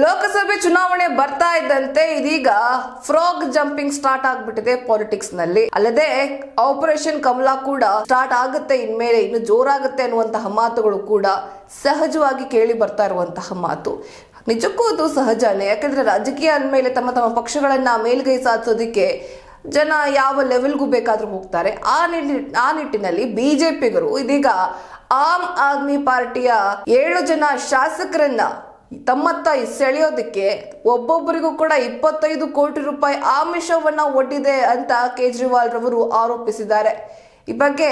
ಲೋಕಸಭೆ ಚುನಾವಣೆ ಬರ್ತಾ ಇದ್ದಂತೆ ಇದೀಗ ಫ್ರಾಗ್ ಜಂಪಿಂಗ್ ಸ್ಟಾರ್ಟ್ ಆಗ್ಬಿಟ್ಟಿದೆ ಪಾಲಿಟಿಕ್ಸ್ ನಲ್ಲಿ. ಅಲ್ಲದೆ ಆಪರೇಷನ್ ಕಮಲ ಕೂಡ ಸ್ಟಾರ್ಟ್ ಆಗುತ್ತೆ, ಇನ್ಮೇಲೆ ಇನ್ನು ಜೋರಾಗುತ್ತೆ ಅನ್ನುವಂತಹ ಮಾತುಗಳು ಕೂಡ ಸಹಜವಾಗಿ ಕೇಳಿ ಬರ್ತಾ ಇರುವಂತಹ ಮಾತು. ನಿಜಕ್ಕೂ ಅದು ಸಹಜನೇ. ಯಾಕಂದ್ರೆ ರಾಜಕೀಯ ಅಂದಮೇಲೆ ತಮ್ಮ ತಮ್ಮ ಪಕ್ಷಗಳನ್ನ ಮೇಲ್ಗೈ ಸಾಧಿಸೋದಿಕ್ಕೆ ಜನ ಯಾವ ಲೆವೆಲ್ಗೂ ಬೇಕಾದ್ರೂ ಹೋಗ್ತಾರೆ. ಆ ನಿಟ್ಟಿನಲ್ಲಿ ಬಿಜೆಪಿಗರು ಇದೀಗ ಆಮ್ ಆದ್ಮಿ ಪಾರ್ಟಿಯ 7 ಜನ ಶಾಸಕರನ್ನ ತಮ್ಮತ್ತ ಸೆಳೆಯೋದಕ್ಕೆ ಒಬ್ಬೊಬ್ಬರಿಗೂ ಕೂಡ 25 ಕೋಟಿ ರೂಪಾಯಿ ಆಮಿಷವನ್ನ ಒಡ್ಡಿದೆ ಅಂತ ಕೇಜ್ರಿವಾಲ್ ರವರು ಆರೋಪಿಸಿದ್ದಾರೆ. ಈ ಬಗ್ಗೆ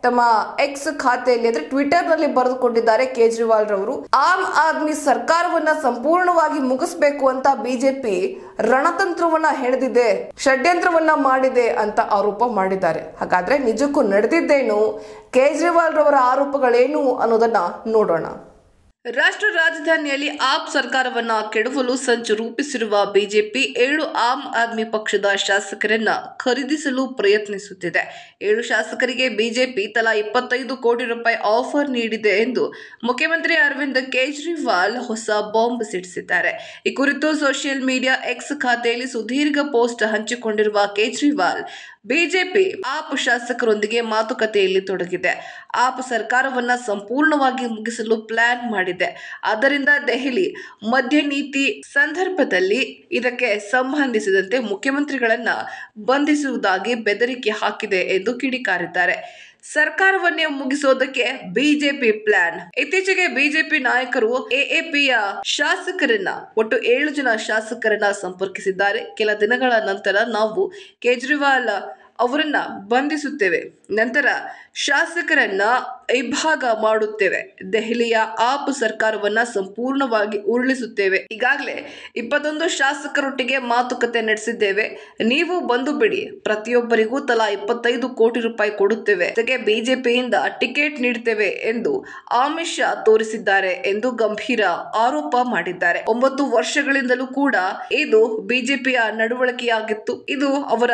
ತಮ್ಮ ಎಕ್ಸ್ ಖಾತೆಯಲ್ಲಿ ಅಂದ್ರೆ ಟ್ವಿಟರ್ ನಲ್ಲಿ ಬರೆದುಕೊಂಡಿದ್ದಾರೆ ಕೇಜ್ರಿವಾಲ್ ರವರು. ಆಮ್ ಆದ್ಮಿ ಸರ್ಕಾರವನ್ನ ಸಂಪೂರ್ಣವಾಗಿ ಮುಗಿಸ್ಬೇಕು ಅಂತ ಬಿಜೆಪಿ ರಣತಂತ್ರವನ್ನ ಹೆಣೆದಿದೆ, ಷಡ್ಯಂತ್ರವನ್ನ ಮಾಡಿದೆ ಅಂತ ಆರೋಪ ಮಾಡಿದ್ದಾರೆ. ಹಾಗಾದ್ರೆ ನಿಜಕ್ಕೂ ನಡೆದಿದ್ದೇನು, ಕೇಜ್ರಿವಾಲ್ ರವರ ಆರೋಪಗಳೇನು ಅನ್ನೋದನ್ನ ನೋಡೋಣ. ರಾಷ್ಟ್ರ ರಾಜಧಾನಿಯಲ್ಲಿ ಆಪ್ ಸರ್ಕಾರವನ್ನ ಕೆಡವಲು ಸಂಚು ರೂಪಿಸಿರುವ ಬಿಜೆಪಿ 7 ಆಮ್ ಆದ್ಮಿ ಪಕ್ಷದ ಶಾಸಕರನ್ನ ಖರೀದಿಸಲು ಪ್ರಯತ್ನಿಸುತ್ತಿದೆ. 7 ಶಾಸಕರಿಗೆ ಬಿಜೆಪಿ ತಲಾ 25 ಕೋಟಿ ರೂಪಾಯಿ ಆಫರ್ ನೀಡಿದೆ ಎಂದು ಮುಖ್ಯಮಂತ್ರಿ ಅರವಿಂದ್ ಕೇಜ್ರಿವಾಲ್ ಹೊಸ ಬಾಂಬ್ ಸಿಡಿಸಿದ್ದಾರೆ. ಈ ಕುರಿತು ಸೋಷಿಯಲ್ ಮೀಡಿಯಾ ಎಕ್ಸ್ ಖಾತೆಯಲ್ಲಿ ಸುದೀರ್ಘ ಪೋಸ್ಟ್ ಹಂಚಿಕೊಂಡಿರುವ ಕೇಜ್ರಿವಾಲ್, ಬಿಜೆಪಿ ಆಪ್ ಶಾಸಕರೊಂದಿಗೆ ಮಾತುಕತೆಯಲ್ಲಿ ತೊಡಗಿದೆ. ಆಪ್ ಸರ್ಕಾರವನ್ನ ಸಂಪೂರ್ಣವಾಗಿ ಮುಗಿಸಲು ಪ್ಲಾನ್ ಮಾಡಿದೆ. ಆದ್ದರಿಂದ ದೆಹಲಿ ಮಧ್ಯ ನೀತಿ ಸಂದರ್ಭದಲ್ಲಿ ಇದಕ್ಕೆ ಸಂಬಂಧಿಸಿದಂತೆ ಮುಖ್ಯಮಂತ್ರಿಗಳನ್ನ ಬಂಧಿಸುವುದಾಗಿ ಬೆದರಿಕೆ ಹಾಕಿದೆ ಎಂದು ಕಿಡಿಕಾರಿದ್ದಾರೆ. ಸರ್ಕಾರವನ್ನೇ ಮುಗಿಸೋದಕ್ಕೆ ಬಿಜೆಪಿ ಪ್ಲಾನ್. ಇತ್ತೀಚೆಗೆ ಬಿಜೆಪಿ ನಾಯಕರು ಎಎಪಿಯ ಶಾಸಕರನ್ನ ಒಟ್ಟು 7 ಜನ ಶಾಸಕರನ್ನ ಸಂಪರ್ಕಿಸಿದ್ದಾರೆ. ಕೆಲ ದಿನಗಳ ನಂತರ ನಾವು ಕೇಜ್ರಿವಾಲ್ ಅವರನ್ನ ಬಂಧಿಸುತ್ತೇವೆ, ನಂತರ ಶಾಸಕರನ್ನ ಇಬ್ಭಾಗ ಮಾಡುತ್ತೇವೆ, ದೆಹಲಿಯ ಆಪ್ ಸರ್ಕಾರವನ್ನ ಸಂಪೂರ್ಣವಾಗಿ ಉರುಳಿಸುತ್ತೇವೆ. ಈಗಾಗಲೇ 21 ಶಾಸಕರೊಟ್ಟಿಗೆ ಮಾತುಕತೆ ನಡೆಸಿದ್ದೇವೆ, ನೀವು ಬಂದು ಬಿಡಿ, ಪ್ರತಿಯೊಬ್ಬರಿಗೂ ತಲಾ 25 ಕೋಟಿ ರೂಪಾಯಿ ಕೊಡುತ್ತೇವೆ, ಜೊತೆಗೆ ಬಿಜೆಪಿಯಿಂದ ಟಿಕೆಟ್ ನೀಡುತ್ತೇವೆ ಎಂದು ಆಮಿಷ ತೋರಿಸಿದ್ದಾರೆ ಎಂದು ಗಂಭೀರ ಆರೋಪ ಮಾಡಿದ್ದಾರೆ. 9 ವರ್ಷಗಳಿಂದಲೂ ಕೂಡ ಇದು ಬಿಜೆಪಿಯ ನಡವಳಿಕೆಯಾಗಿತ್ತು. ಇದು ಅವರ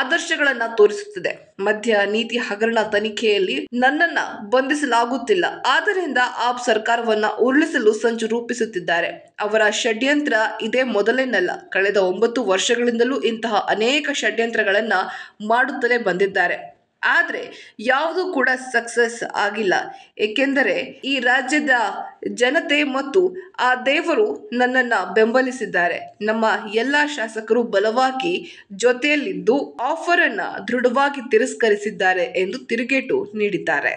ಆದರ್ಶಗಳನ್ನ ತೋರಿಸುತ್ತದೆ. ಮಧ್ಯ ನೀತಿ ಹಗರಣ ತನಿಖೆಯಲ್ಲಿ ನನ್ನನ್ನ ಬಂಧಿಸಲಾಗುತ್ತಿಲ್ಲ, ಆದ್ದರಿಂದ ಆಪ್ ಸರ್ಕಾರವನ್ನ ಉರುಳಿಸಲು ಸಂಚು ರೂಪಿಸುತ್ತಿದ್ದಾರೆ. ಅವರ ಷಡ್ಯಂತ್ರ ಇದೇ ಮೊದಲೇನಲ್ಲ. ಕಳೆದ 9 ವರ್ಷಗಳಿಂದಲೂ ಇಂತಹ ಅನೇಕ ಷಡ್ಯಂತ್ರಗಳನ್ನ ಮಾಡುತ್ತಲೇ ಬಂದಿದ್ದಾರೆ. ಆದ್ರೆ ಯಾವುದೂ ಕೂಡ ಸಕ್ಸಸ್ ಆಗಿಲ್ಲ. ಏಕೆಂದರೆ ಈ ರಾಜ್ಯದ ಜನತೆ ಮತ್ತು ಆ ದೇವರು ನನ್ನನ್ನ ಬೆಂಬಲಿಸಿದ್ದಾರೆ. ನಮ್ಮ ಎಲ್ಲಾ ಶಾಸಕರು ಬಲವಾಗಿ ಜೊತೆಯಲ್ಲಿದ್ದು ಆಫರ್ ಅನ್ನ ದೃಢವಾಗಿ ತಿರಸ್ಕರಿಸಿದ್ದಾರೆ ಎಂದು ತಿರುಗೇಟು ನೀಡಿದ್ದಾರೆ.